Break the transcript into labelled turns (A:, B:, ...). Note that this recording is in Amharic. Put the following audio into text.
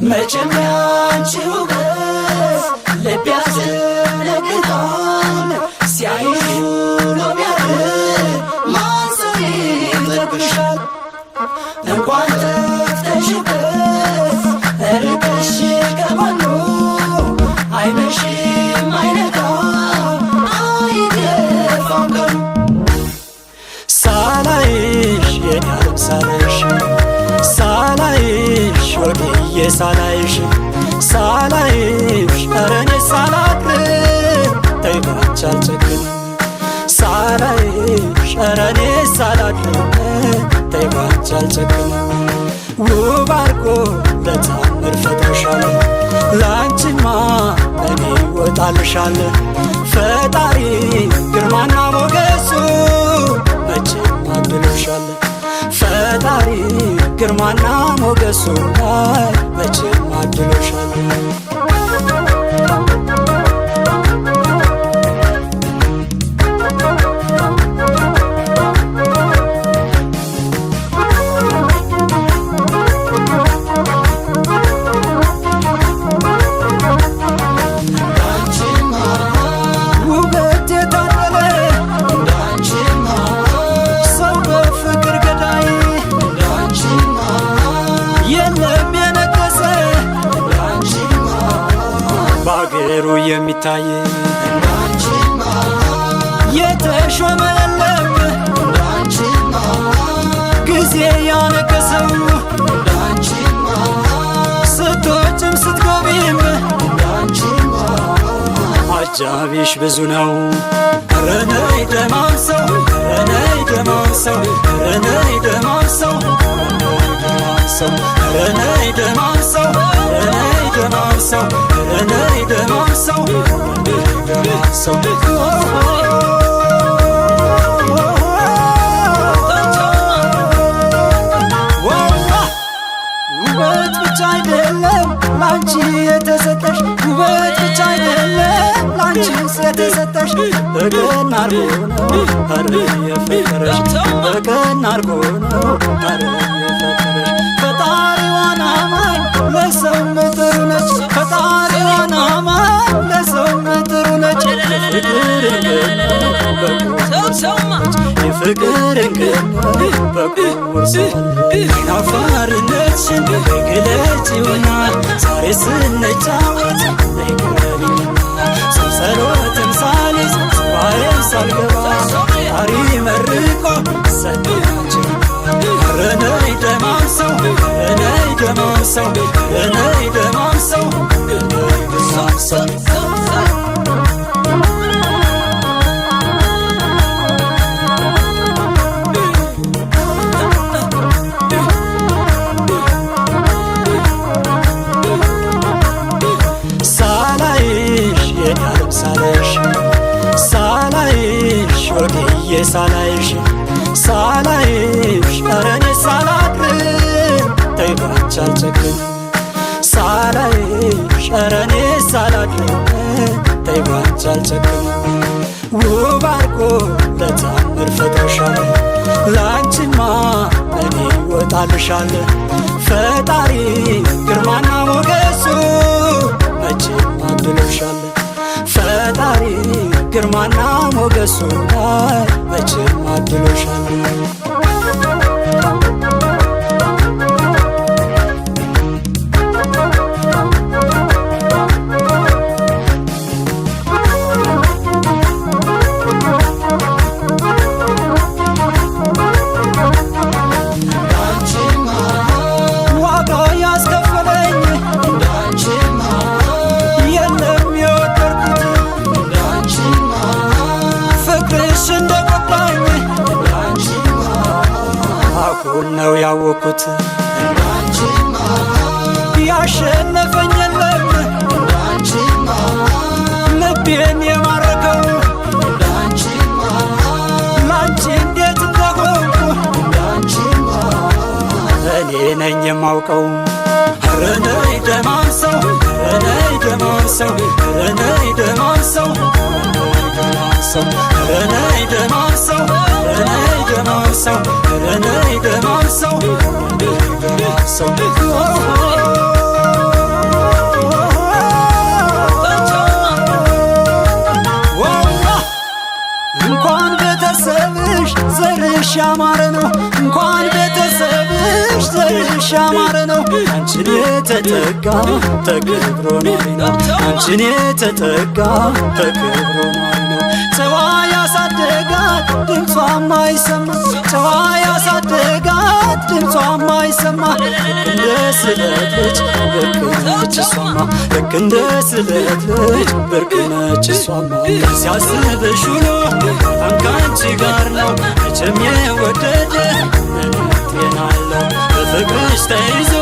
A: መቼም ያንቺ ውበት ልብ ያስደነግጣል። ሲያይሽ ውሎ ቢያድር ማን ሰው ይጠግብሻል? እንኳን ጠፍተሽበት ርቀሽ ከጎኑ አይመሽም አይነጋም አይገፋም ቀኑ። ሳላይሽ የኔ ዓለም ሳላይሽ ሳላይሽ ወድዬ ሳላይሽ ሳላይሽ ኧረ እኔ ሳላቅር ተይ ባንቺ አልጨክንም። ሳላይሽ ኧረ እኔ ሳላቅር ተይ ባንቺ አልጨክንም። ውብ አርጎ ለታምር ፈጥሮሻል ላንቺማ እኔ ወጣልሻል። ፈጣሪ ግርማና ሞገሱ መቼም አድሎሻል። ፈጣሪ ግርማና ሞገሱ መቼም አድሎሻል። በአገሩ የሚታይ የተሾመ የለም ጊዜ ያነገሰው ስትወጭም ስትገቢም አጃቢሽ ብዙ ነው። ኧረ ነይ ደማም ሰው ኧረ ነይ ደማም ሰው ኧረ ነይ ደማም ሰው ኧረ ነይ ደማም ሰው ኧረ ነይ ደማም ሰው ኧረ ነይ ደማም ሰው ደማም ሰው ውበት ብቻ አይደለም ላንቺ የተሰጠሽ ውበት ብቻ አይደለም ላንቺስ የተሰጠሽ በቀን አርጎ ነው ኧረ የፈጠረሽ በቀን አርጎ ነው ኧረ የፈጠረሽ። ፈጣሪዋን አማኝ ለሰው ጥሩ ነች ፈጣሪዋን አማኝ ለሰው ጥሩ ነች። የፍቅር እንግን በቁር አይናፋርነትሽን ግለጪውና ዛሬ ስንጫወት ነይቅረቢኝና ሰንሰለትም ሳልይዝ ባይም ሳልገባ ፈጣሪ መርቆ ሰጠችን። ኧረ ነይ ደማም ሰው ኧረ ነይ ደማም ሰው ኧረ ነይ ደማም ሰው ኧረ ነይ ደማም ሰው ሳላይሽ ወድዬ ሳላይሽ ሳላይሽ ኧረ እኔ ሳላቅር ተይ ባንቺ አልጨክንም። ሳላይሽ ኧረ እኔ ሳላቅር ተይ ባንቺ አልጨክንም። ውብ አርጎ ለታምር ፈጥሮሻል ላንቺማ እኔ ወጣልሻል። ፈጣሪ ግርማና ሞገሱ መቼም አድሎሻል። ፈጣሪ ግርማና ሞገሱ መቼም አድሎሻል። ነው ያወኩት ያሸነፈኝ የለም ልቤን የማረከው ላንቺ እንዴት እንደሆንኩ እኔ ነኝ የማውቀው። ኧረ ነይ ደማም ሰው ኧረ ነይ ደማም ሰው ኧረ ነይ ደማም ሰው ኧረ ነይ ደማም ሰው ኧረ ነይ ደማም ሰው ኧረ ነይ ደማም ሰው የተጠጋ ተከብሮ ኗሪ ነው አንቺን የተጠጋ ተከብሮ ኗሪ ነው ጨዋ ያሳደጋት ድምጿ ማይሰማ ጨዋ ያሳደጋት ድምጿ ማይሰማ እንደ ስለት ልጅ ብርቅ ነች እሷማ ልክ እንደ ስለት ልጅ ብርቅ ነች እሷማ ሲያስብሽ ውሎ በጣም ካንቺ ጋር ነው መቼም የወደደ ጤና አለው በፍቅርሽ ተይዞ